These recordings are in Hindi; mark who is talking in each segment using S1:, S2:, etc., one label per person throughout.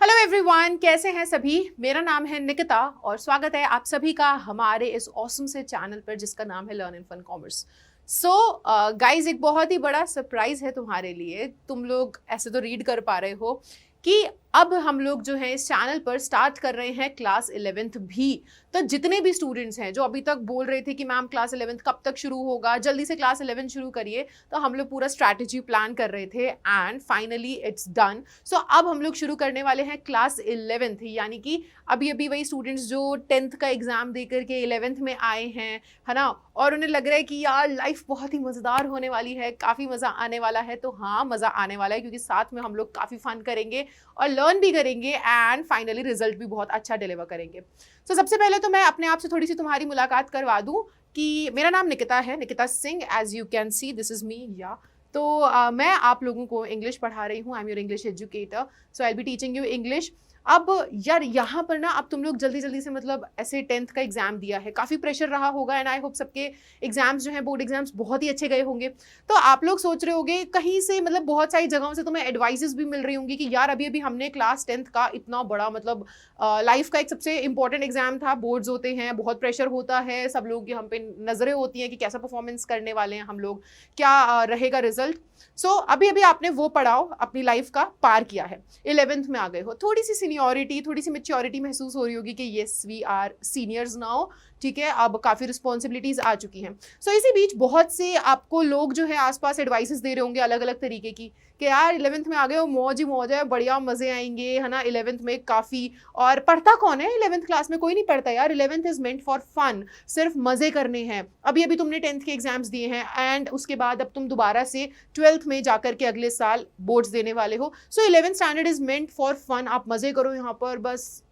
S1: हेलो एवरीवन, कैसे हैं सभी। मेरा नाम है निकिता और स्वागत है आप सभी का हमारे इस ऑसम से चैनल पर जिसका नाम है learn in fun commerce. So guys, एक बहुत ही बड़ा सरप्राइज है तुम्हारे लिए। तुम लोग ऐसे तो रीड कर पा रहे हो कि अब हम लोग जो है इस चैनल पर स्टार्ट कर रहे हैं क्लास 11th भी। तो जितने भी स्टूडेंट्स हैं जो अभी तक बोल रहे थे कि मैम क्लास 11th कब तक शुरू होगा, जल्दी से क्लास 11 शुरू करिए, तो हम लोग पूरा स्ट्रैटेजी प्लान कर रहे थे एंड फाइनली इट्स डन। सो अब हम लोग शुरू करने वाले हैं क्लास 11th, यानी कि अभी अभी वही स्टूडेंट्स जो 10th का एग्जाम दे करके 11th में आए हैं, है ना, और उन्हें लग रहा है कि यार लाइफ बहुत ही मज़ेदार होने वाली है, काफ़ी मज़ा आने वाला है। तो हाँ, मज़ा आने वाला है क्योंकि साथ में हम लोग काफ़ी फन करेंगे और लर्न भी करेंगे एंड फाइनली रिजल्ट भी बहुत अच्छा डिलीवर करेंगे। सो सबसे पहले तो मैं अपने आप से थोड़ी सी तुम्हारी मुलाकात करवा दूं कि मेरा नाम निकिता है, Nikita Singh, as you can see this is me. या तो मैं आप लोगों को इंग्लिश पढ़ा रही हूँ। I am your English educator, so I be teaching you English. अब यार यहाँ पर ना, अब तुम लोग जल्दी जल्दी से मतलब ऐसे 10th का एग्जाम दिया है, काफ़ी प्रेशर रहा होगा एंड आई होप सबके एग्जाम्स जो हैं बोर्ड एग्जाम्स बहुत ही अच्छे गए होंगे। तो आप लोग सोच रहे होंगे कहीं से, मतलब बहुत सारी जगहों से तुम्हें एडवाइसेस भी मिल रही होंगी कि यार अभी अभी हमने क्लास 10th का इतना बड़ा मतलब लाइफ का एक सबसे इंपॉर्टेंट एग्जाम था, बोर्ड्स होते हैं, बहुत प्रेशर होता है, सब लोग की हम पे नज़रें होती हैं कि कैसा परफॉर्मेंस करने वाले हैं हम लोग, क्या रहेगा रिजल्ट। सो अभी अभी आपने वो पढ़ाओ अपनी लाइफ का पार किया है, 11th में आ गए हो, थोड़ी सी सीनियोरिटी, थोड़ी सी मेच्योरिटी महसूस हो रही होगी कि yes we are seniors now, ठीक है, अब काफ़ी रिस्पॉन्सिबिलिटीज़ आ चुकी हैं। सो इसी बीच बहुत से आपको लोग जो है आसपास एडवाइसेस दे रहे होंगे अलग अलग तरीके की कि यार 11th में आ गए हो, मौज ही मौज है, बढ़िया मज़े आएंगे, है ना, 11th में काफ़ी। और पढ़ता कौन है 11th क्लास में? कोई नहीं पढ़ता यार, 11th is meant for fun, सिर्फ मज़े करने हैं। अभी अभी तुमने 10th के एग्जाम्स दिए हैं एंड उसके बाद अब तुम दोबारा से 12th में जाकर के अगले साल बोर्ड्स देने वाले हो। So 11th standard is meant for fun, आप मज़े करो यहाँ पर, बस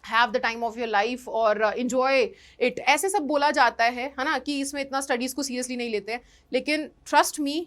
S1: have the time of your life और इंजॉय इट, ऐसे सब बोला जाता है ना, कि इसमें इतना स्टडीज़ को सीरियसली नहीं लेते हैं। लेकिन ट्रस्ट मी,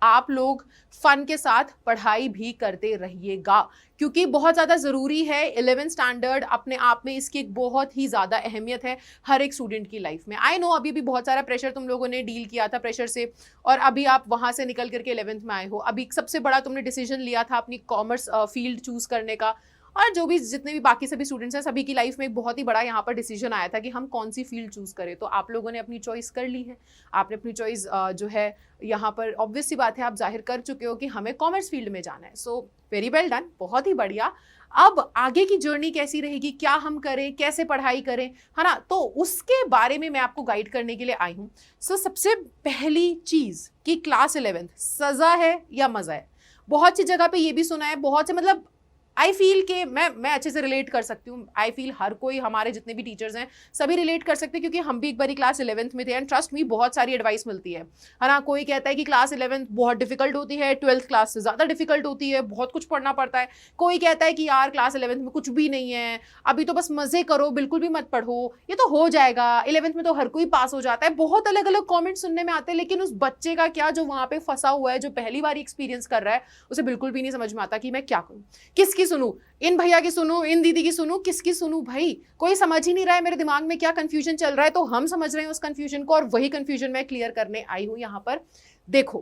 S1: आप लोग फन के साथ पढ़ाई भी करते रहिएगा क्योंकि बहुत ज़्यादा ज़रूरी है। 11th स्टैंडर्ड अपने आप में इसकी एक बहुत ही ज़्यादा अहमियत है हर एक स्टूडेंट की लाइफ में। आई नो अभी भी बहुत सारा प्रेशर तुम लोगों ने डील किया था प्रेशर से, और अभी आप वहाँ से निकल करके 11th में आए हो। अभी सबसे बड़ा तुमने डिसीजन लिया था अपनी कॉमर्स फील्ड चूज़ करने का, और जो भी जितने भी बाकी सभी स्टूडेंट्स हैं सभी की लाइफ में एक बहुत ही बड़ा यहाँ पर डिसीजन आया था कि हम कौन सी फील्ड चूज़ करें। तो आप लोगों ने अपनी चॉइस कर ली है, आपने अपनी चॉइस जो है यहाँ पर ऑब्वियस सी बात है आप जाहिर कर चुके हो कि हमें कॉमर्स फील्ड में जाना है। सो वेरी वेल डन, बहुत ही बढ़िया। अब आगे की जर्नी कैसी रहेगी, क्या हम करें, कैसे पढ़ाई करें, है ना, तो उसके बारे में मैं आपको गाइड करने के लिए आई हूँ। सो सबसे पहली चीज़ कि क्लास 11th सज़ा है या मज़ा है। बहुत सी जगह पे ये भी सुना है, बहुत से मतलब आई फील के मैं अच्छे से रिलेट कर सकती हूँ। आई फील हर कोई, हमारे जितने भी टीचर्स हैं सभी रिलेट कर सकते हैं क्योंकि हम भी एक बारी क्लास 11th में थे एंड ट्रस्ट मी बहुत सारी एडवाइस मिलती है ना। कोई कहता है कि क्लास 11th बहुत डिफिकल्ट होती है, 12th क्लास से ज़्यादा डिफिकल्ट होती है, बहुत कुछ पढ़ना पड़ता है। कोई कहता है कि यार क्लास 11th में कुछ भी नहीं है, अभी तो बस मज़े करो, बिल्कुल भी मत पढ़ो, ये तो हो जाएगा, 11th में तो हर कोई पास हो जाता है। बहुत अलग अलग कॉमेंट सुनने में आते हैं, लेकिन उस बच्चे का क्या जो वहाँ पे फंसा हुआ है, जो पहली बार एक्सपीरियंस कर रहा है, उसे बिल्कुल भी नहीं समझ में आता कि मैं क्या करूँ, किसकी सुनूँ, इन भैया की सुनूं, इन दीदी की सुनूं, किसकी सुनूं भाई, कोई समझ ही नहीं रहा है मेरे दिमाग में क्या कंफ्यूजन चल रहा है। तो हम समझ रहे हैं उस कंफ्यूजन को और वही कंफ्यूजन मैं क्लियर करने आई हूं यहाँ पर। देखो,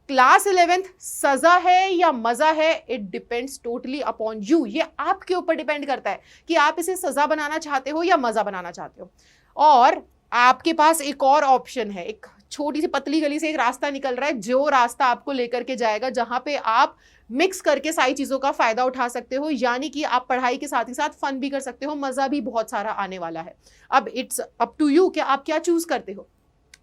S1: क्लास 11th सजा है या मजा है, it depends totally upon you. ये आपके ऊपर डिपेंड करता है कि आप इसे सजा बनाना चाहते हो या मजा बनाना चाहते हो। और आपके पास एक और ऑप्शन है, एक छोटी सी पतली गली से एक रास्ता निकल रहा है, जो रास्ता आपको लेकर के जाएगा जहां पे आप मिक्स करके सारी चीज़ों का फ़ायदा उठा सकते हो, यानी कि आप पढ़ाई के साथ ही साथ फन भी कर सकते हो, मज़ा भी बहुत सारा आने वाला है। अब इट्स अप टू यू कि आप क्या चूज़ करते हो।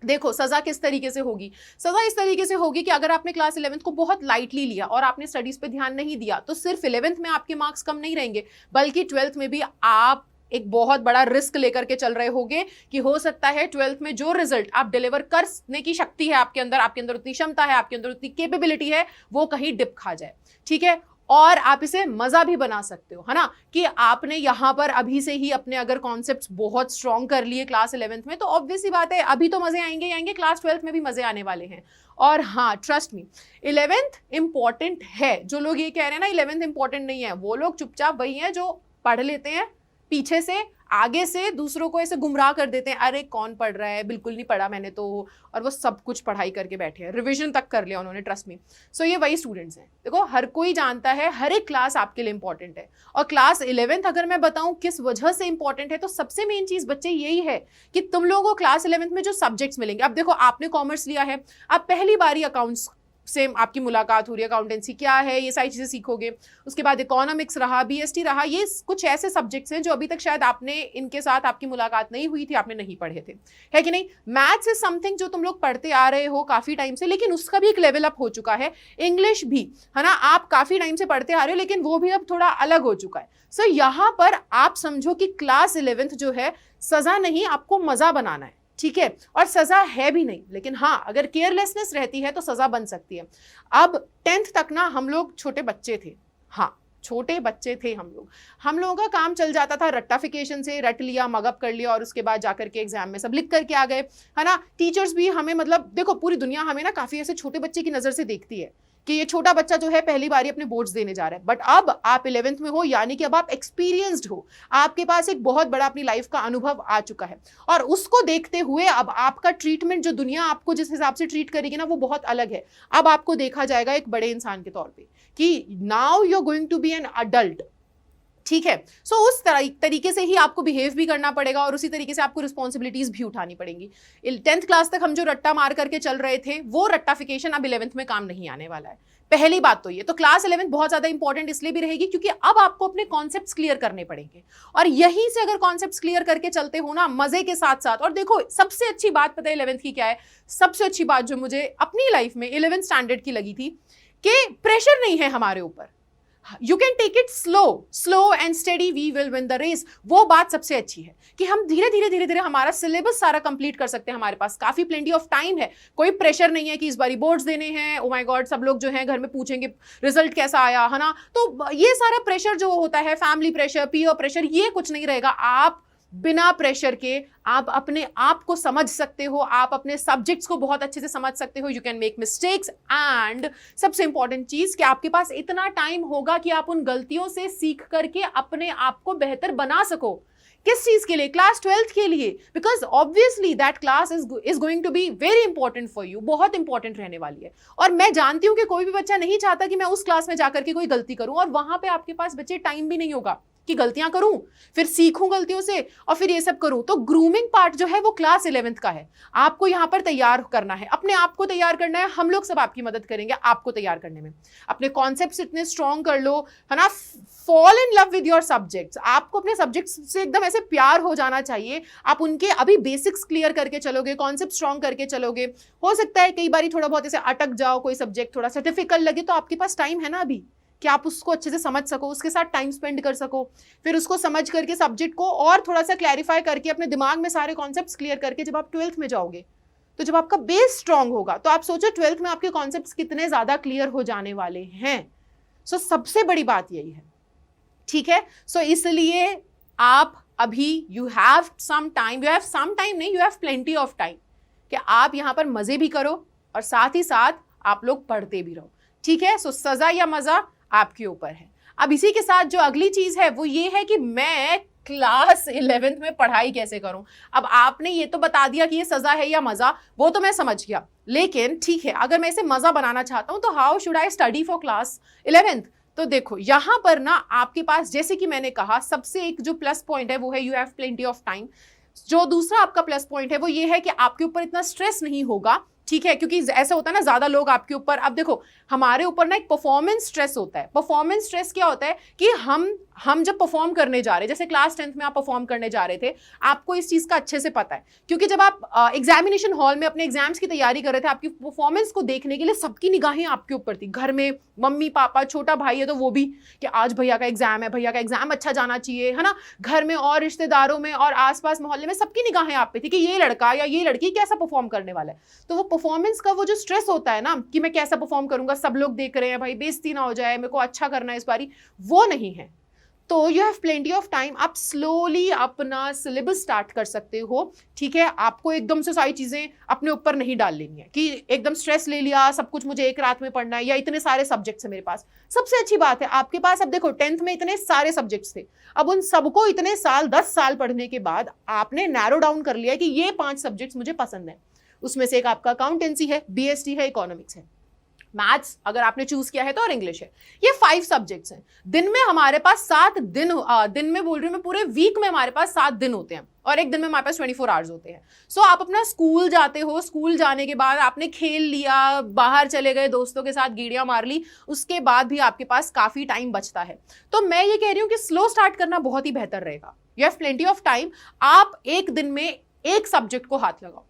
S1: देखो, सज़ा किस तरीके से होगी। सज़ा इस तरीके से होगी कि अगर आपने क्लास 11th को बहुत लाइटली लिया और आपने स्टडीज़ पे ध्यान नहीं दिया तो सिर्फ 11th में आपके मार्क्स कम नहीं रहेंगे, बल्कि 12th में भी आप एक बहुत बड़ा रिस्क लेकर के चल रहे होगे कि हो सकता है 12th में जो रिजल्ट आप डिलीवर करने की शक्ति है आपके अंदर उतनी क्षमता है, आपके अंदर उतनी कैपेबिलिटी है, वो कहीं डिप खा जाए, ठीक है। और आप इसे मजा भी बना सकते हो, है ना, कि आपने यहाँ पर अभी से ही अपने अगर कॉन्सेप्ट्स बहुत स्ट्रॉन्ग कर लिए क्लास 11th में, तो ऑब्वियस सी बात है अभी तो मजे आएंगे, क्लास 12th में भी मजे आने वाले हैं। और हाँ, ट्रस्ट मी, 11th इंपॉर्टेंट है। जो लोग ये कह रहे हैं ना 11th इंपॉर्टेंट नहीं है, वो लोग चुपचाप वही हैं जो पढ़ लेते हैं पीछे से, आगे से दूसरों को ऐसे गुमराह कर देते हैं, अरे कौन पढ़ रहा है, बिल्कुल नहीं पढ़ा मैंने तो, और वो सब कुछ पढ़ाई करके बैठे हैं, रिवीजन तक कर लिया उन्होंने, ट्रस्ट मी। सो ये वही स्टूडेंट्स हैं। देखो हर कोई जानता है हर एक क्लास आपके लिए इंपॉर्टेंट है, और क्लास 11th अगर मैं बताऊं किस वजह से इंपॉर्टेंट है, तो सबसे मेन चीज बच्चे यही है कि तुम लोगों को क्लास 11th में जो सब्जेक्ट्स मिलेंगे, अब देखो आपने कॉमर्स लिया है, अब पहली बारी अकाउंट्स से आपकी मुलाकात हो रही है, अकाउंटेंसी क्या है ये सारी चीजें सीखोगे। उसके बाद इकोनॉमिक्स रहा, बीएसटी रहा, ये कुछ ऐसे सब्जेक्ट्स हैं जो अभी तक शायद आपने इनके साथ आपकी मुलाकात नहीं हुई थी, आपने नहीं पढ़े थे, है कि नहीं। मैथ्स इज समथिंग जो तुम लोग पढ़ते आ रहे हो काफी टाइम से, लेकिन उसका भी एक लेवल अप हो चुका है। इंग्लिश भी है ना, आप काफी टाइम से पढ़ते आ रहे हो, लेकिन वो भी अब थोड़ा अलग हो चुका है। सो यहाँ पर आप समझो कि क्लास 11th जो है सजा नहीं, आपको मजा बनाना है, ठीक है, और सजा है भी नहीं, लेकिन हाँ अगर केयरलेसनेस रहती है तो सजा बन सकती है। अब 10th तक ना हम लोग छोटे बच्चे थे, हाँ छोटे बच्चे थे हम लोगों का काम चल जाता था रट्टाफिकेशन से, रट लिया, मगअप कर लिया, और उसके बाद जाकर के एग्जाम में सब लिख करके आ गए, है ना। टीचर्स भी हमें, मतलब देखो पूरी दुनिया हमें ना काफी ऐसे छोटे बच्चे की नजर से देखती है कि ये छोटा बच्चा जो है पहली बारी अपने बोर्ड्स देने जा रहा है, बट अब आप 11th में हो, यानी कि अब आप एक्सपीरियंस्ड हो, आपके पास एक बहुत बड़ा अपनी लाइफ का अनुभव आ चुका है, और उसको देखते हुए अब आपका ट्रीटमेंट, जो दुनिया आपको जिस हिसाब से ट्रीट करेगी ना, वो बहुत अलग है। अब आपको देखा जाएगा एक बड़े इंसान के तौर पे कि now you are going to be an adult, ठीक है। सो उस तरीके से ही आपको बिहेव भी करना पड़ेगा, और उसी तरीके से आपको रिस्पॉन्सिबिलिटीज भी उठानी पड़ेंगी। 10th क्लास तक हम जो रट्टा मार करके चल रहे थे, वो रट्टाफिकेशन अब 11th में काम नहीं आने वाला है, पहली बात तो ये। तो क्लास 11th बहुत ज्यादा इंपॉर्टेंट इसलिए भी रहेगी क्योंकि अब आपको अपने कॉन्सेप्ट्स क्लियर करने पड़ेंगे, और यहीं से अगर कॉन्सेप्ट्स क्लियर करके चलते हो ना मजे के साथ साथ। और देखो सबसे अच्छी बात पता है 11th की क्या है, सबसे अच्छी बात जो मुझे अपनी लाइफ में 11th स्टैंडर्ड की लगी थी कि प्रेशर नहीं है हमारे ऊपर, you can take it slow and steady, we will win the race. वो बात सबसे अच्छी है कि हम धीरे धीरे हमारा सिलेबस सारा कंप्लीट कर सकते हैं, हमारे पास काफी प्लेंटी ऑफ टाइम है, कोई प्रेशर नहीं है कि इस बारी बोर्ड्स देने हैं, ओ माय गॉड सब लोग जो हैं घर में पूछेंगे रिजल्ट कैसा आया, है ना। तो ये सारा प्रेशर जो होता है, फैमिली प्रेशर, पीयर प्रेशर, ये कुछ नहीं रहेगा। आप बिना प्रेशर के आप अपने आप को समझ सकते हो, आप अपने सब्जेक्ट्स को बहुत अच्छे से समझ सकते हो, you can make mistakes, and सबसे इंपॉर्टेंट चीज कि आपके पास इतना टाइम होगा कि आप उन गलतियों से सीख करके अपने आप को बेहतर बना सको। किस चीज के लिए? क्लास 12th के लिए, because obviously that class is going to be very important for you, बहुत इंपॉर्टेंट रहने वाली है। और मैं जानती हूं कि कोई भी बच्चा नहीं चाहता कि मैं उस क्लास में जाकर के कोई गलती करूं, और वहां पे आपके पास बच्चे टाइम भी नहीं होगा कि गलतियां करूं, फिर सीखूं गलतियों से, और फिर ये सब करूं। तो ग्रूमिंग पार्ट जो है वो क्लास 11th का है, आपको यहां पर तैयार करना है, अपने आप को तैयार करना है। हम लोग सब आपकी मदद करेंगे आपको तैयार करने में। अपने कॉन्सेप्ट्स इतने स्ट्रॉन्ग कर लो, है ना, fall in love with your subjects. आपको अपने सब्जेक्ट्स से एकदम ऐसे प्यार हो जाना चाहिए। आप उनके अभी बेसिक्स क्लियर करके चलोगे, कॉन्सेप्ट स्ट्रॉन्ग करके चलोगे। हो सकता है कई बार थोड़ा बहुत ऐसे अटक जाओ, कोई सब्जेक्ट थोड़ा सा डिफिकल्ट लगे, तो आपके पास टाइम है ना अभी कि आप उसको अच्छे से समझ सको, उसके साथ टाइम स्पेंड कर सको, फिर उसको समझ करके सब्जेक्ट को और थोड़ा सा क्लैरिफाई करके अपने दिमाग में सारे कॉन्सेप्ट्स क्लियर करके जब आप 12th में जाओगे, तो जब आपका बेस स्ट्रांग होगा, तो आप सोचो 12th में आपके कॉन्सेप्ट्स कितने ज्यादा क्लियर हो जाने वाले हैं। सो सबसे बड़ी बात यही है, ठीक है। सो इसलिए आप अभी यू हैव सम टाइम नहीं, you have plenty of time कि आप यहां पर मजे भी करो और साथ ही साथ आप लोग पढ़ते भी रहो, ठीक है। सो सजा या मजा आपके ऊपर है। अब इसी के साथ जो अगली चीज है वो ये है कि मैं क्लास 11th में पढ़ाई कैसे करूं। अब आपने ये तो बता दिया कि ये सजा है या मजा, वो तो मैं समझ गया, लेकिन ठीक है अगर मैं इसे मजा बनाना चाहता हूं तो how should I study for class 11th। तो देखो यहां पर ना आपके पास, जैसे कि मैंने कहा, सबसे एक जो प्लस पॉइंट है वो है you have plenty of time. जो दूसरा आपका प्लस पॉइंट है वो ये है कि आपके ऊपर इतना स्ट्रेस नहीं होगा, ठीक है, क्योंकि ऐसा होता है ना ज्यादा लोग आपके ऊपर, अब देखो हमारे ऊपर ना एक परफॉर्मेंस स्ट्रेस होता है। परफॉर्मेंस स्ट्रेस क्या होता है कि हम जब परफॉर्म करने जा रहे हैं, जैसे क्लास 10th में आप परफॉर्म करने जा रहे थे, आपको इस चीज का अच्छे से पता है, क्योंकि जब आप एग्जामिनेशन हॉल में अपने एग्जाम्स की तैयारी कर रहे थे, आपकी परफॉर्मेंस को देखने के लिए सबकी निगाहें आपके ऊपर थी। घर में मम्मी पापा, छोटा भाई है तो वो भी कि आज भैया का एग्जाम है, भैया का एग्जाम अच्छा जाना चाहिए, है ना। घर में और रिश्तेदारों में और आसपास मोहल्ले में सबकी निगाहें आप पे थी कि ये लड़का या ये लड़की कैसा परफॉर्म करने वाला है। तो वो परफॉर्मेंस का वो जो स्ट्रेस होता है ना कि मैं कैसा परफॉर्म करूंगा, सब लोग देख रहे हैं, भाई बेइज्जती ना हो जाए, मेरे को अच्छा करना है इस बारी, वो नहीं है। तो you have plenty of time, आप स्लोली अपना सिलेबस स्टार्ट कर सकते हो, ठीक है। आपको एकदम से सारी चीजें अपने ऊपर नहीं डाल लेनी है कि एकदम स्ट्रेस ले लिया, सब कुछ मुझे एक रात में पढ़ना है, या इतने सारे सब्जेक्ट्स है मेरे पास। सबसे अच्छी बात है आपके पास, अब देखो 10th में इतने सारे सब्जेक्ट्स थे, अब उन सबको इतने साल 10 साल पढ़ने के बाद आपने नैरो डाउन कर लिया कि ये 5 सब्जेक्ट्स मुझे पसंद है। उसमें से एक आपका अकाउंटेंसी है, बीएसटी है, इकोनॉमिक्स है, मैथ्स अगर आपने चूज किया है तो, और इंग्लिश है। ये 5 सब्जेक्ट्स हैं। दिन में हमारे पास 7 दिन, दिन में बोल रही हूँ मैं, पूरे वीक में हमारे पास 7 दिन होते हैं, और एक दिन में हमारे पास 24 आवर्स होते हैं। सो आप अपना स्कूल जाते हो, स्कूल जाने के बाद आपने खेल लिया, बाहर चले गए, दोस्तों के साथ गेड़ियां मार ली, उसके बाद भी आपके पास काफी टाइम बचता है। तो मैं ये कह रही हूँ कि स्लो स्टार्ट करना बहुत ही बेहतर रहेगा। You have plenty of time. आप एक दिन में एक सब्जेक्ट को हाथ लगाओ।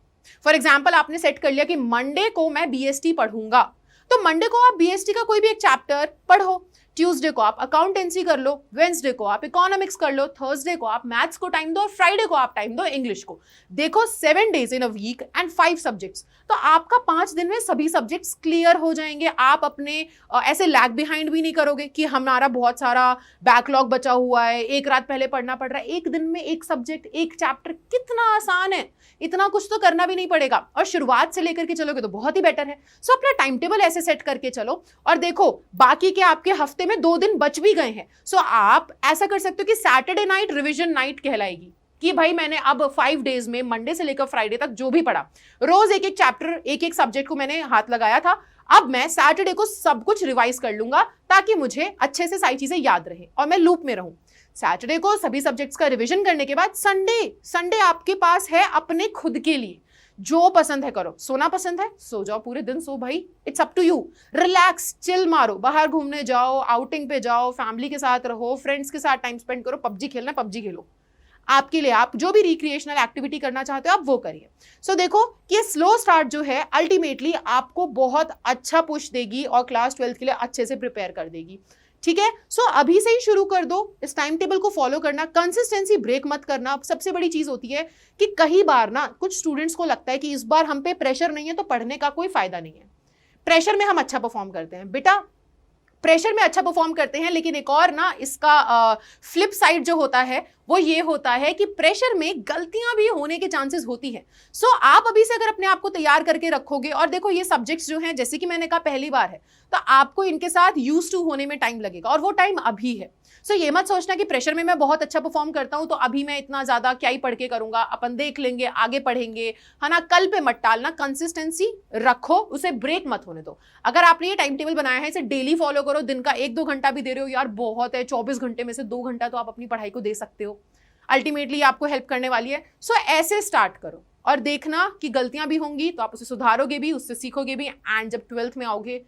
S1: फॉर एग्जाम्पल आपने सेट कर लिया कि मंडे को मैं बीएसटी पढ़ूंगा, तो मंडे को आप बीएसटी का कोई भी एक चैप्टर पढ़ो, ट्यूसडे को आप अकाउंटेंसी कर लो, वेंसडे को आप इकोनॉमिक्स कर लो, थर्सडे को आप मैथ्स को टाइम दो, और फ्राइडे को आप टाइम दो इंग्लिश को। देखो 7 days in a week and 5 subjects, तो आपका 5 दिन में सभी सब्जेक्ट्स क्लियर हो जाएंगे। आप अपने ऐसे लैग बिहाइंड भी नहीं करोगे कि हमारा बहुत सारा बैकलॉग बचा हुआ है, एक रात पहले पढ़ना पड़ रहा है। एक दिन में एक सब्जेक्ट, एक चैप्टर, कितना आसान है, इतना कुछ तो करना भी नहीं पड़ेगा, और शुरुआत से लेकर के चलोगे तो बहुत ही बेटर है। सो अपना टाइम टेबल ऐसे सेट करके चलो, और देखो बाकी के आपके हफ्ते में 2 दिन बच भी गए हैं। सो आप ऐसा कर सकते हो कि सैटरडे नाइट रिवीजन नाइट कहलाएगी, कि भाई मैंने अब 5 days में मंडे से लेकर फ्राइडे तक जो भी पढ़ा, रोज एक एक चैप्टर, एक एक सब्जेक्ट को मैंने हाथ लगाया था, अब मैं सैटरडे को सब कुछ रिवाइज कर लूंगा, ताकि मुझे अच्छे से सारी चीजें याद रहे और मैं लूप में रहूं। सैटरडे को सभी सब्जेक्ट्स का रिवीजन करने के बाद संडे आपके पास है अपने खुद के लिए। जो पसंद है करो, सोना पसंद है सो जाओ, पूरे दिन सो भाई, it's up to you. Relax, chill मारो, बाहर घूमने जाओ, आउटिंग पे जाओ, फैमिली के साथ रहो, फ्रेंड्स के साथ टाइम स्पेंड करो, पबजी खेलना पबजी खेलो, आपके लिए, आप जो भी रिक्रिएशनल एक्टिविटी करना चाहते हो आप वो करिए। सो देखो कि स्लो स्टार्ट जो है अल्टीमेटली आपको बहुत अच्छा पुश देगी और क्लास 12th के लिए अच्छे से प्रिपेयर कर देगी, ठीक है। सो अभी से ही शुरू कर दो, इस टाइम टेबल को फॉलो करना, कंसिस्टेंसी ब्रेक मत करना। सबसे बड़ी चीज होती है कि कई बार ना कुछ स्टूडेंट्स को लगता है कि इस बार हम पे प्रेशर नहीं है तो पढ़ने का कोई फायदा नहीं है। प्रेशर में हम अच्छा परफॉर्म करते हैं बेटा, प्रेशर में अच्छा परफॉर्म करते हैं, लेकिन एक और ना इसका फ्लिप साइड जो होता है वो ये होता है कि प्रेशर में गलतियां भी होने के चांसेस होती हैं। सो आप अभी से अगर अपने आप को तैयार करके रखोगे, और देखो ये सब्जेक्ट्स जो हैं जैसे कि मैंने कहा पहली बार है, तो आपको इनके साथ यूज टू होने में टाइम लगेगा, और वो टाइम अभी है। सो ये मत सोचना कि प्रेशर में मैं बहुत अच्छा परफॉर्म करता हूं तो अभी मैं इतना ज्यादा क्या ही पढ़ के करूंगा, अपन देख लेंगे, आगे पढ़ेंगे, है ना। कल पे मत टालना, कंसिस्टेंसी रखो, उसे ब्रेक मत होने दो। अगर आपने ये टाइम टेबल बनाया है, इसे डेली फॉलो करो। दिन का 1-2 घंटा भी दे रहे हो यार बहुत है, 24 घंटे में से 2 घंटा तो आप अपनी पढ़ाई को दे सकते हो, अल्टीमेटली आपको हेल्प करने वाली है। सो ऐसे स्टार्ट करो, और देखना कि गलतियां भी होंगी तो आप उसे सुधारोगे भी, उससे सीखोगे भी, एंड जब 12th में आओगे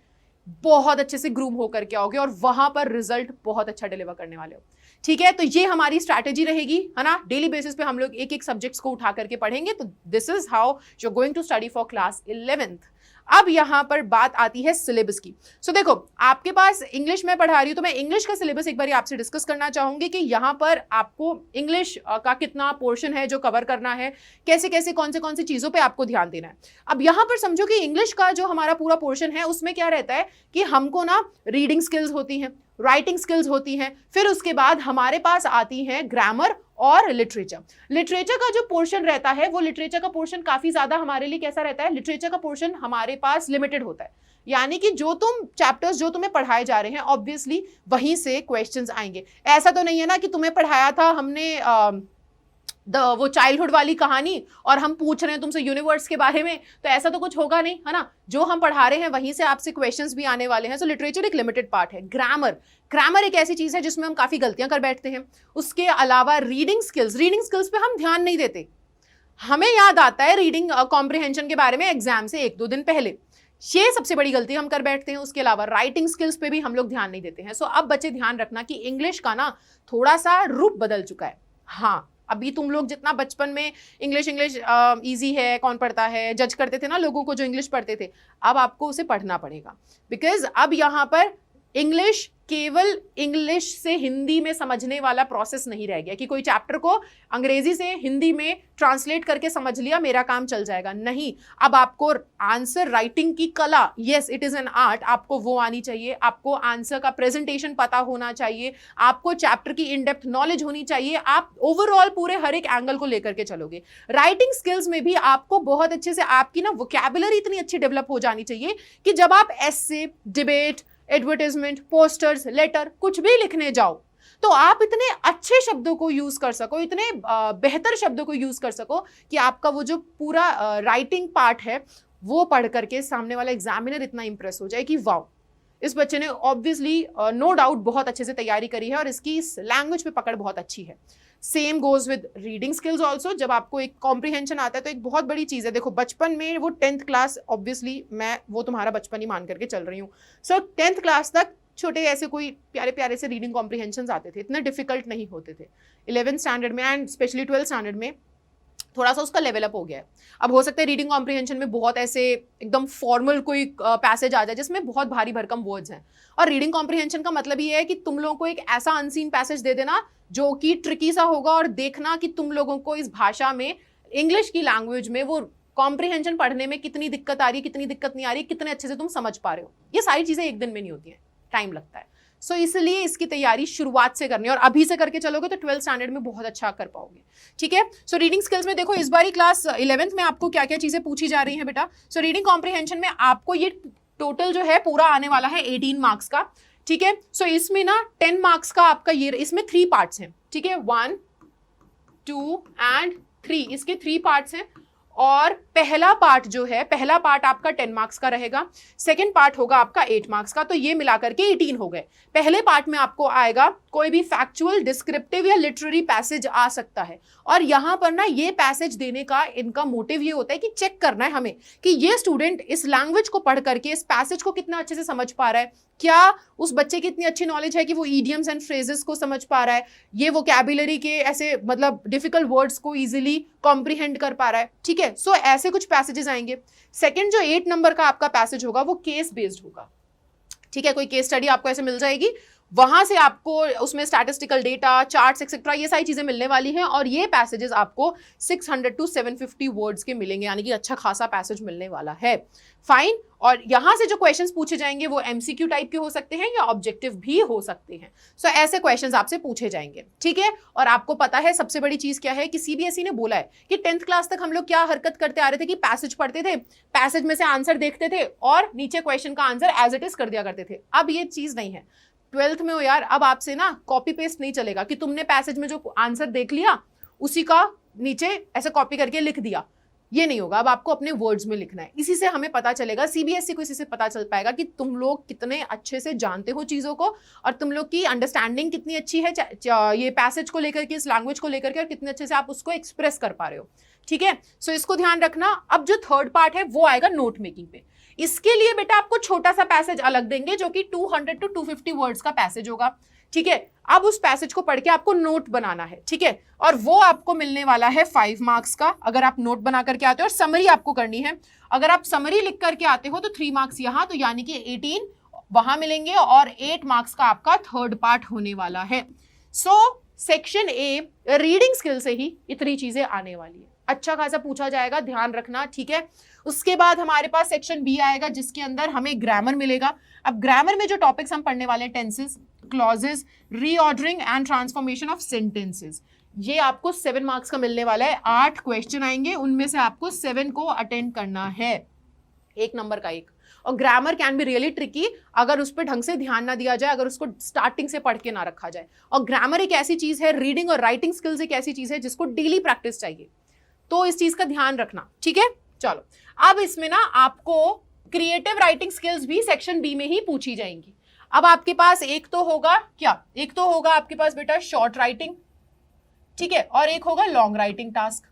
S1: बहुत अच्छे से ग्रूम होकर के आओगे, और वहां पर रिजल्ट बहुत अच्छा डिलीवर करने वाले हो, ठीक है। तो ये हमारी स्ट्रैटेजी रहेगी, है ना। डेली बेसिस पे हम लोग एक एक सब्जेक्ट्स को उठा करके पढ़ेंगे। तो this is how you are going to study for class 11th। अब यहां पर बात आती है सिलेबस की। सो देखो आपके पास इंग्लिश में पढ़ा रही हूं, तो मैं इंग्लिश का सिलेबस एक बार आपसे डिस्कस करना चाहूंगी कि यहां पर आपको इंग्लिश का कितना पोर्शन है जो कवर करना है, कैसे कैसे कौन से चीजों पे आपको ध्यान देना है। अब यहां पर समझो कि इंग्लिश का जो हमारा पूरा पोर्शन है उसमें क्या रहता है कि हमको ना रीडिंग स्किल्स होती हैं, राइटिंग स्किल्स होती हैं, फिर उसके बाद हमारे पास आती हैं ग्रामर और लिटरेचर। लिटरेचर का जो पोर्शन रहता है वो लिटरेचर का पोर्शन काफी ज्यादा हमारे लिए कैसा रहता है, लिटरेचर का पोर्शन हमारे पास लिमिटेड होता है, यानी कि जो तुम चैप्टर्स जो तुम्हें पढ़ाए जा रहे हैं ऑब्वियसली वहीं से क्वेश्चंस आएंगे। ऐसा तो नहीं है ना कि तुम्हें पढ़ाया था हमने वो चाइल्डहुड वाली कहानी और हम पूछ रहे हैं तुमसे यूनिवर्स के बारे में, तो ऐसा तो कुछ होगा नहीं, है ना। जो हम पढ़ा रहे हैं वहीं से आपसे क्वेश्चंस भी आने वाले हैं। सो लिटरेचर एक लिमिटेड पार्ट है। ग्रामर एक ऐसी चीज है जिसमें हम काफी गलतियां कर बैठते हैं। उसके अलावा रीडिंग स्किल्स पे हम ध्यान नहीं देते। हमें याद आता है रीडिंग कॉम्प्रिहेंशन के बारे में एग्जाम से 1-2 दिन पहले, ये सबसे बड़ी गलती हम कर बैठते हैं। उसके अलावा राइटिंग स्किल्स पे भी हम लोग ध्यान नहीं देते हैं। सो अब बच्चे ध्यान रखना कि इंग्लिश का ना थोड़ा सा रूप बदल चुका है। हाँ, अभी तुम लोग जितना बचपन में इंग्लिश इजी है, कौन पढ़ता है, जज करते थे ना लोगों को जो इंग्लिश पढ़ते थे, अब आपको उसे पढ़ना पड़ेगा, बिकॉज अब यहाँ पर इंग्लिश केवल इंग्लिश से हिंदी में समझने वाला प्रोसेस नहीं रह गया कि कोई चैप्टर को अंग्रेजी से हिंदी में ट्रांसलेट करके समझ लिया, मेरा काम चल जाएगा। नहीं, अब आपको आंसर राइटिंग की कला, yes it is an art, आपको वो आनी चाहिए। आपको आंसर का प्रेजेंटेशन पता होना चाहिए, आपको चैप्टर की इन डेप्थ नॉलेज होनी चाहिए। आप ओवरऑल पूरे हर एक एंगल को लेकर के चलोगे। राइटिंग स्किल्स में भी आपको बहुत अच्छे से आपकी ना वोकैबुलरी इतनी अच्छी डेवलप हो जानी चाहिए कि जब आप एस्से, डिबेट, एडवर्टाइजमेंट, पोस्टर्स, लेटर कुछ भी लिखने जाओ तो आप इतने अच्छे शब्दों को यूज कर सको, इतने बेहतर शब्दों को यूज कर सको कि आपका वो जो पूरा राइटिंग पार्ट है वो पढ़ करके सामने वाला एग्जामिनर इतना इंप्रेस हो जाए कि वाओ, इस बच्चे ने ऑब्वियसली नो डाउट बहुत अच्छे से तैयारी करी है और इसकी इस लैंग्वेज पे पकड़ बहुत अच्छी है। Same goes with reading skills also. जब आपको एक कॉम्प्रिहेंशन आता है तो एक बहुत बड़ी चीज़ है, देखो बचपन में वो 10th क्लास, ऑब्वियसली मैं वो तुम्हारा बचपन ही मान करके चल रही हूँ, सो 10th क्लास तक छोटे ऐसे कोई प्यारे प्यारे से रीडिंग कॉम्प्रिहेंशन आते थे, इतने डिफिकल्ट नहीं होते थे। 11th स्टैंडर्ड में एंड स्पेशली 12th स्टैंडर्ड में थोड़ा सा उसका लेवल अप हो गया है। अब हो सकता है रीडिंग कॉम्प्रिहेंशन में बहुत ऐसे एकदम फॉर्मल कोई पैसेज आ जाए जिसमें बहुत भारी भरकम वर्ड्स हैं, और रीडिंग कॉम्प्रिहेंशन का मतलब ये है कि तुम लोगों को एक ऐसा अनसीन पैसेज दे देना जो कि ट्रिकी सा होगा और देखना कि तुम लोगों को इस भाषा में, इंग्लिश की लैंग्वेज में वो कॉम्प्रिहेंशन पढ़ने में कितनी दिक्कत आ रही है, कितनी दिक्कत नहीं आ रही, कितने अच्छे से तुम समझ पा रहे हो। ये सारी चीजें एक दिन में नहीं होती हैं, टाइम लगता है। सो इसलिए इसकी तैयारी शुरुआत से करनी है और अभी से करके चलोगे तो 12th स्टैंडर्ड में बहुत अच्छा कर पाओगे। ठीक है, सो रीडिंग स्किल्स में देखो इस बारी क्लास 11th में आपको क्या क्या चीजें पूछी जा रही हैं बेटा। सो रीडिंग कॉम्प्रिहेंशन में आपको ये टोटल जो है पूरा आने वाला है 18 मार्क्स का। ठीक है, सो इसमें ना 10 मार्क्स का आपका ये, इसमें 3 पार्ट्स हैं। ठीक है, 1, 2 एंड 3, इसके 3 पार्ट्स हैं। और पहला पार्ट जो है, पहला पार्ट आपका 10 मार्क्स का रहेगा, सेकंड पार्ट होगा आपका 8 मार्क्स का, तो ये मिलाकर के 18 हो गए। पहले पार्ट में आपको आएगा कोई भी फैक्चुअल, डिस्क्रिप्टिव या लिटरेरी पैसेज आ सकता है, और यहाँ पर ना ये पैसेज देने का इनका मोटिव ये होता है कि चेक करना है हमें कि ये स्टूडेंट इस लैंग्वेज को पढ़ करके इस पैसेज को कितना अच्छे से समझ पा रहा है, क्या उस बच्चे की इतनी अच्छी नॉलेज है कि वो ईडियम्स एंड फ्रेजेस को समझ पा रहा है, ये वोकैबुलरी के ऐसे मतलब डिफिकल्ट वर्ड्स को इजीली कॉम्प्रिहेंड कर पा रहा है। ठीक है, सो ऐसे कुछ पैसेजेस आएंगे। सेकंड जो 8 नंबर का आपका पैसेज होगा वो केस बेस्ड होगा। ठीक है, कोई केस स्टडी आपको ऐसे मिल जाएगी, वहां से आपको उसमें स्टैटिस्टिकल डेटा, चार्ट्स एक्सेट्रा ये सारी चीजें मिलने वाली हैं, और ये पैसेजेस आपको 600 to 750 वर्ड्स के मिलेंगे, यानी कि अच्छा खासा पैसेज मिलने वाला है। फाइन, और यहां से जो क्वेश्चंस पूछे जाएंगे वो एमसीक्यू टाइप के हो सकते हैं या ऑब्जेक्टिव भी हो सकते हैं। सो ऐसे क्वेश्चंस आपसे पूछे जाएंगे। ठीक है, और आपको पता है सबसे बड़ी चीज क्या है कि सीबीएसई ने बोला है कि 10th क्लास तक हम लोग क्या हरकत करते आ रहे थे कि पैसेज पढ़ते थे, पैसेज में से आंसर देखते थे और नीचे क्वेश्चन का आंसर एज इट इज कर दिया करते थे। अब ये चीज नहीं है, 12th में हो यार, अब आपसे ना कॉपी पेस्ट नहीं चलेगा कि तुमने पैसेज में जो आंसर देख लिया उसी का नीचे ऐसे कॉपी करके लिख दिया, ये नहीं होगा। अब आपको अपने वर्ड्स में लिखना है। इसी से हमें पता चलेगा, सीबीएसई को इसी से पता चल पाएगा कि तुम लोग कितने अच्छे से जानते हो चीज़ों को और तुम लोग की अंडरस्टैंडिंग कितनी अच्छी है ये पैसेज को लेकर के, इस लैंग्वेज को लेकर के, और कितने अच्छे से आप उसको एक्सप्रेस कर पा रहे हो। ठीक है, सो इसको ध्यान रखना। अब जो थर्ड पार्ट है वो आएगा नोट मेकिंग पे। इसके लिए बेटा आपको छोटा सा पैसेज अलग देंगे जो कि 200 to 250 वर्ड्स का पैसेज होगा। ठीक है, अब उस पैसेज को पढ़ के आपको नोट बनाना है। ठीक है, और वो आपको मिलने वाला है 5 मार्क्स का अगर आप नोट बना करके आते हो, और समरी आपको करनी है। अगर आप समरी लिख करके आते हो तो 3 मार्क्स यहाँ, तो यानी कि 18 वहां मिलेंगे, और 8 मार्क्स का आपका थर्ड पार्ट होने वाला है। So section A reading skill से ही इतनी चीजें आने वाली है, अच्छा खासा पूछा जाएगा, ध्यान रखना। ठीक है, उसके बाद हमारे पास सेक्शन बी आएगा जिसके अंदर हमें ग्रामर मिलेगा। अब ग्रामर में जो टॉपिक्स हम पढ़ने वाले हैं, tenses, clauses, reordering and transformation of sentences, ये आपको 7 मार्क्स का मिलने वाला है। 8 क्वेश्चन आएंगे, उनमें से आपको 7 को अटेंड करना है, 1 नंबर का 1। और grammar can be really tricky अगर उस पर ढंग से ध्यान ना दिया जाए, अगर उसको स्टार्टिंग से पढ़ के ना रखा जाए। और ग्रामर एक ऐसी चीज है, रीडिंग और राइटिंग स्किल्स एक ऐसी चीज है जिसको डेली प्रैक्टिस चाहिए, तो इस चीज का ध्यान रखना। ठीक है, चलो अब इसमें ना आपको क्रिएटिव राइटिंग स्किल्स भी सेक्शन बी में ही पूछी जाएंगी। अब आपके पास एक तो होगा क्या, एक तो होगा आपके पास बेटा शॉर्ट राइटिंग, ठीक है, और एक होगा लॉन्ग राइटिंग टास्क।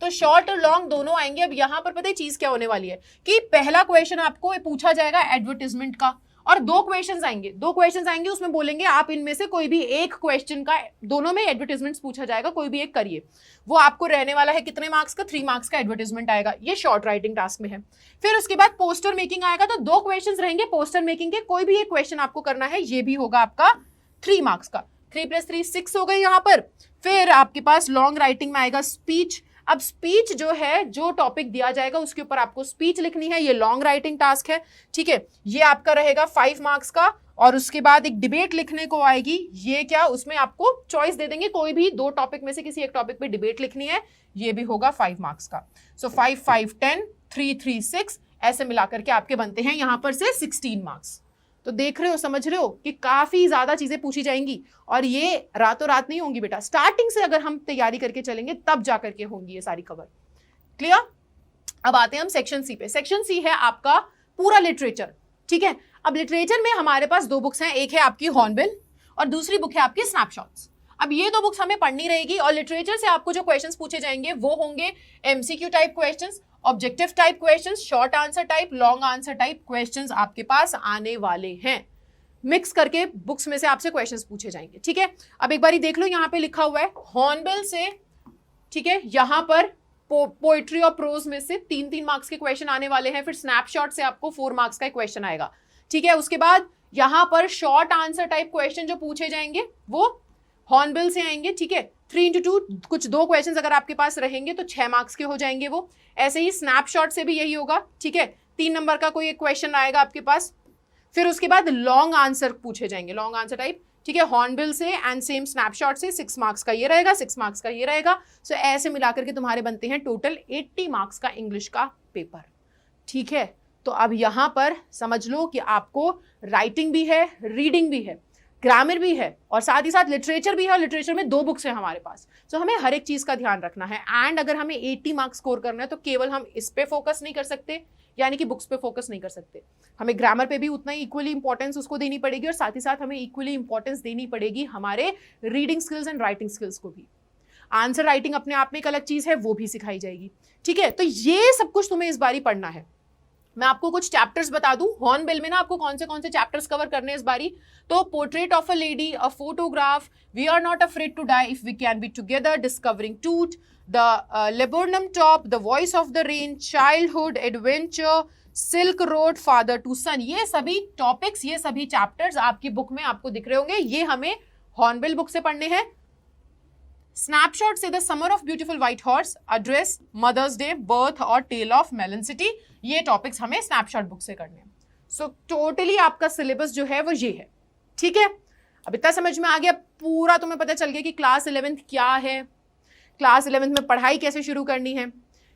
S1: तो शॉर्ट और लॉन्ग दोनों आएंगे। अब यहां पर पता है चीज क्या होने वाली है कि पहला क्वेश्चन आपको पूछा जाएगा एडवर्टाइजमेंट का, और 2 क्वेश्चंस आएंगे, उसमें बोलेंगे आप इनमें से कोई भी एक क्वेश्चन का, दोनों में एडवर्टाइजमेंट्स पूछा जाएगा, कोई भी एक करिए। वो आपको रहने वाला है कितने मार्क्स का, 3 मार्क्स का एडवर्टाइजमेंट आएगा, ये शॉर्ट राइटिंग टास्क में है। फिर उसके बाद पोस्टर मेकिंग आएगा, तो 2 क्वेश्चंस रहेंगे पोस्टर मेकिंग के, कोई भी एक क्वेश्चन आपको करना है, ये भी होगा आपका 3 मार्क्स का। 3 + 3 6 हो गई यहाँ पर। फिर आपके पास लॉन्ग राइटिंग में आएगा स्पीच। अब स्पीच जो है, जो टॉपिक दिया जाएगा उसके ऊपर आपको स्पीच लिखनी है, ये लॉन्ग राइटिंग टास्क है, ठीक है। ये आपका रहेगा 5 मार्क्स का। और उसके बाद एक डिबेट लिखने को आएगी, ये क्या, उसमें आपको चॉइस दे देंगे, कोई भी 2 टॉपिक में से किसी एक टॉपिक पे डिबेट लिखनी है, ये भी होगा 5 मार्क्स का। सो 5 5 10, 3 3 6, ऐसे मिलाकर के आपके बनते हैं यहां पर से 16 मार्क्स। तो देख रहे हो, समझ रहे हो कि काफी ज्यादा चीजें पूछी जाएंगी, और ये रातों रात नहीं होंगी बेटा, स्टार्टिंग से अगर हम तैयारी करके चलेंगे तब जाकर के होंगी ये सारी कवर। क्लियर? अब आते हैं हम सेक्शन सी पे। सेक्शन सी है आपका पूरा लिटरेचर, ठीक है। अब लिटरेचर में हमारे पास 2 बुक्स हैं, एक है आपकी हॉर्नबिल और दूसरी बुक है आपकी स्नैपशॉट्स। अब ये 2 बुक्स हमें पढ़नी रहेगी, और लिटरेचर से आपको जो क्वेश्चंस पूछे जाएंगे वो होंगे MCQ type questions, objective type questions, short answer type, long answer type questions आपके पास आने वाले हैं। मिक्स करके बुक्स में से आपसे क्वेश्चंस पूछे जाएंगे, ठीक है। अब एक बारी देख लो, यहाँ पे लिखा हुआ है हॉर्नबिल से, ठीक है, यहाँ पर पोएट्री और प्रोज में से 3-3 मार्क्स के क्वेश्चन आने वाले हैं। फिर स्नैपशॉट से आपको 4 मार्क्स का क्वेश्चन आएगा, ठीक है। उसके बाद यहाँ पर शॉर्ट आंसर टाइप क्वेश्चन जो पूछे जाएंगे वो हॉर्नबिल से आएंगे, ठीक है। 3 × 2, कुछ 2 क्वेश्चन अगर आपके पास रहेंगे तो 6 मार्क्स के हो जाएंगे वो। ऐसे ही स्नैपशॉट से भी यही होगा, ठीक है, 3 नंबर का कोई एक क्वेश्चन आएगा आपके पास। फिर उसके बाद लॉन्ग आंसर पूछे जाएंगे, लॉन्ग आंसर टाइप, ठीक है, हॉर्नबिल से एंड सेम स्नैपशॉट से 6 मार्क्स का ये रहेगा, 6 मार्क्स का ये रहेगा। सो ऐसे मिलाकर के तुम्हारे बनते हैं टोटल 80 मार्क्स का इंग्लिश का पेपर, ठीक है। तो अब यहाँ पर समझ लो कि आपको राइटिंग भी है, रीडिंग भी है, ग्रामर भी है, और साथ ही साथ लिटरेचर भी है, और लिटरेचर में 2 बुक्स हैं हमारे पास। सो हमें हर एक चीज का ध्यान रखना है। एंड अगर हमें 80 मार्क्स स्कोर करना है तो केवल हम इस पे फोकस नहीं कर सकते, यानी कि बुक्स पे फोकस नहीं कर सकते, हमें ग्रामर पे भी उतना ही इक्वली इंपॉर्टेंस उसको देनी पड़ेगी, और साथ ही साथ हमें इक्वली इंपॉर्टेंस देनी पड़ेगी हमारे reading skills and writing skills को भी। आंसर राइटिंग अपने आप में एक अलग चीज है, वो भी सिखाई जाएगी, ठीक है। तो ये सब कुछ तुम्हें इस बारी पढ़ना है। मैं आपको कुछ चैप्टर्स बता दूं, हॉर्नबिल में ना आपको कौन से चैप्टर्स कवर करने हैं इस बारी। तो portrait of a lady, a photograph, we are not afraid to die if we can be together, discovering truth, the laburnum top, the voice of the rain, childhood, adventure, silk road, father to son, ये सभी टॉपिक्स, ये सभी चैप्टर्स आपकी बुक में आपको दिख रहे होंगे, ये हमें हॉर्नबिल बुक से पढ़ने हैं। स्नैपशॉट से the summer of beautiful white horse, address, mother's day, birth और टेल ऑफ मेलन सिटी, ये टॉपिक्स हमें स्नैपशॉट बुक से करने हैं। सो टोटली आपका सिलेबस जो है वो ये है, ठीक है। अब इतना समझ में आ गया, पूरा तुम्हें पता चल गया कि क्लास 11th क्या है, क्लास 11th में पढ़ाई कैसे शुरू करनी है,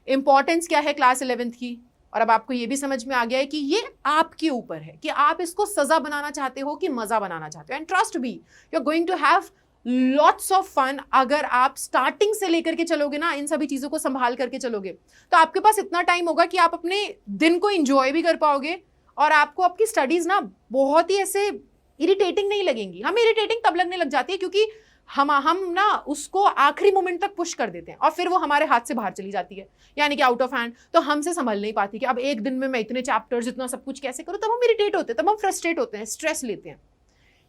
S1: इंपॉर्टेंस क्या है क्लास 11th की। और अब आपको ये भी समझ में आ गया है कि ये आपके ऊपर है कि आप इसको सजा बनाना चाहते हो कि मजा बनाना चाहते हो। And trust me, you are going to have lots of fun अगर आप स्टार्टिंग से लेकर के चलोगे ना, इन सभी चीजों को संभाल करके चलोगे, तो आपके पास इतना टाइम होगा कि आप अपने दिन को एंजॉय भी कर पाओगे, और आपको आपकी स्टडीज ना बहुत ही ऐसे इरिटेटिंग नहीं लगेंगी। हमें इरिटेटिंग तब लगने लग जाती है क्योंकि हम ना उसको आखिरी मोमेंट तक पुश कर देते हैं, और फिर वो हमारे हाथ से बाहर चली जाती है, यानी कि आउट ऑफ हैंड। तो हमसे संभल नहीं पाती कि अब एक दिन में मैं इतने चैप्टर्स, इतना सब कुछ कैसे करूँ। तब हम इरिटेट होते हैं, तब हम फ्रस्ट्रेट होते हैं, स्ट्रेस लेते हैं।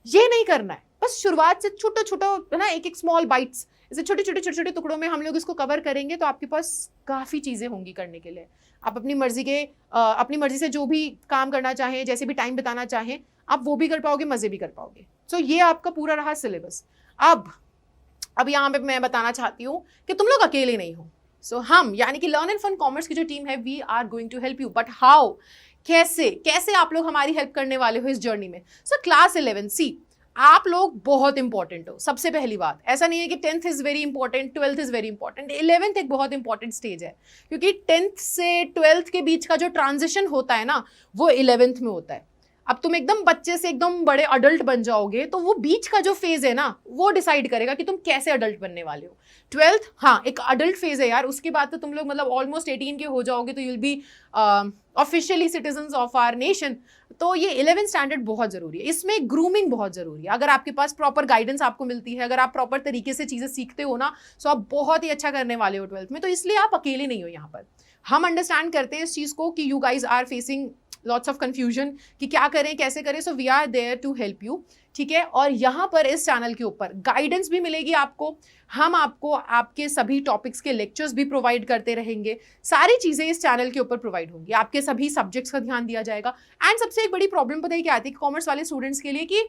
S1: ये नहीं करना है, बस शुरुआत से छोटा छोटा है ना, एक स्मॉल बाइट्स, ऐसे छोटे छोटे टुकड़ों में हम लोग इसको कवर करेंगे, तो आपके पास काफ़ी चीज़ें होंगी करने के लिए। आप अपनी मर्जी से जो भी काम करना चाहें, जैसे भी टाइम बिताना चाहें, आप वो भी कर पाओगे, मज़े भी कर पाओगे। सो ये आपका पूरा रहा सिलेबस। अब यहाँ पे मैं बताना चाहती हूँ कि तुम लोग अकेले नहीं हो। सो हम यानी कि लर्न एंड फन कॉमर्स की जो टीम है, we are going to help you, but how, कैसे आप लोग हमारी हेल्प करने वाले हो इस जर्नी में। सो क्लास 11 सी, आप लोग बहुत इंपॉर्टेंट हो। सबसे पहली बात, ऐसा नहीं है कि 10th is very important, 12th is very important, 11th एक बहुत इंपॉर्टेंट स्टेज है, क्योंकि 10th से 12th के बीच का जो ट्रांजिशन होता है ना, वो 11th में होता है। अब तुम एकदम बच्चे से एकदम बड़े अडल्ट बन जाओगे, तो वो बीच का जो फेज है ना, वो डिसाइड करेगा कि तुम कैसे अडल्ट बनने वाले हो। 12th हाँ एक अडल्ट फेज है यार, उसके बाद तो तुम लोग मतलब ऑलमोस्ट 18 के हो जाओगे, तो you will be officially citizens of our nation. तो ये 11th स्टैंडर्ड बहुत जरूरी है, इसमें ग्रूमिंग बहुत जरूरी है। अगर आपके पास प्रॉपर गाइडेंस आपको मिलती है, अगर आप प्रॉपर तरीके से चीजें सीखते हो ना, तो आप बहुत ही अच्छा करने वाले हो 12th में। तो इसलिए आप अकेले नहीं हो यहाँ पर। हम अंडरस्टैंड करते हैं इस चीज को कि you guys are facing lots of confusion कि क्या करें कैसे करें, so we are there to help you, ठीक है। और यहाँ पर इस चैनल के ऊपर गाइडेंस भी मिलेगी आपको, हम आपको आपके सभी टॉपिक्स के लेक्चर्स भी प्रोवाइड करते रहेंगे, सारी चीज़ें इस चैनल के ऊपर प्रोवाइड होंगी, आपके सभी सब्जेक्ट्स का ध्यान दिया जाएगा। एंड सबसे एक बड़ी प्रॉब्लम पता है क्या आती है कॉमर्स वाले स्टूडेंट्स के लिए, कि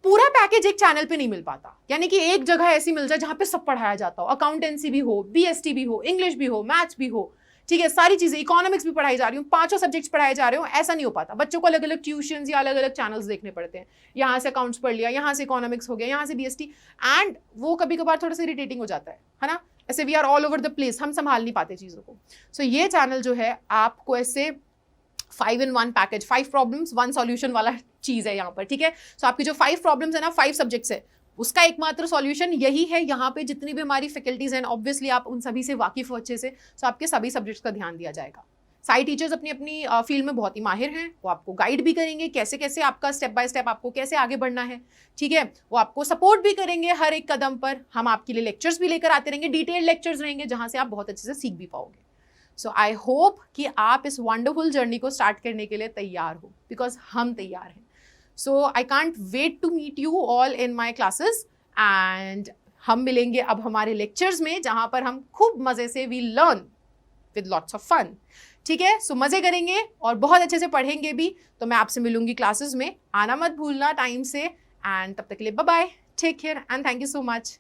S1: पूरा पैकेज एक चैनल पे नहीं मिल पाता, यानी कि एक जगह ऐसी मिल जाए जहाँ पे सब पढ़ाया जाता हो, अकाउंटेंसी भी हो, बीएसटी भी हो, इंग्लिश भी हो, मैथ्स भी हो, ठीक है, सारी चीजें, इकोनॉमिक्स भी पढ़ाई जा रही हूँ, 5 सब्जेक्ट्स पढ़ाए जा रहे हो, ऐसा नहीं हो पाता। बच्चों को अलग अलग ट्यूशंस या अलग अलग चैनल्स देखने पड़ते हैं, यहाँ से अकाउंट्स पढ़ लिया, यहाँ से इकोनॉमिक्स हो गया, यहाँ से बीएसटी, एंड वो कभी कभार थोड़ा सा इरिटेटिंग हो जाता है ना, ऐसे we are all over the place, हम संभाल नहीं पाते चीज़ों को। सो ये चैनल जो है आपको ऐसे 5-in-1 पैकेज, 5 प्रॉब्लम्स 1 सॉल्यूशन वाला चीज़ है यहाँ पर, ठीक है। सो आपकी जो 5 प्रॉब्लम्स है ना, 5 सब्जेक्ट्स है, उसका एकमात्र सॉल्यूशन यही है। यहाँ पे जितनी भी हमारी फैकल्टीज हैं, ऑब्वियसली आप उन सभी से वाकिफ हो अच्छे से, सो आपके सभी सब्जेक्ट्स का ध्यान दिया जाएगा। सारी टीचर्स अपनी अपनी फील्ड में बहुत ही माहिर हैं, वो आपको गाइड भी करेंगे कैसे कैसे आपका स्टेप बाय स्टेप आपको कैसे आगे बढ़ना है, ठीक है। वो आपको सपोर्ट भी करेंगे हर एक कदम पर। हम आपके लिए लेक्चर्स भी लेकर आते रहेंगे, डिटेल्ड लेक्चर्स रहेंगे जहाँ से आप बहुत अच्छे से सीख भी पाओगे। सो आई होप कि आप इस वंडरफुल जर्नी को स्टार्ट करने के लिए तैयार हो, बिकॉज हम तैयार हैं। So I can't wait to meet you all in my classes, and हम मिलेंगे अब हमारे लेक्चर्स में, जहाँ पर हम खूब मज़े से we learn with lots of fun, ठीक है। सो मज़े करेंगे और बहुत अच्छे से पढ़ेंगे भी। तो मैं आपसे मिलूंगी क्लासेस में, आना मत भूलना टाइम से, एंड तब तक के लिए bye bye, take care and thank you so much.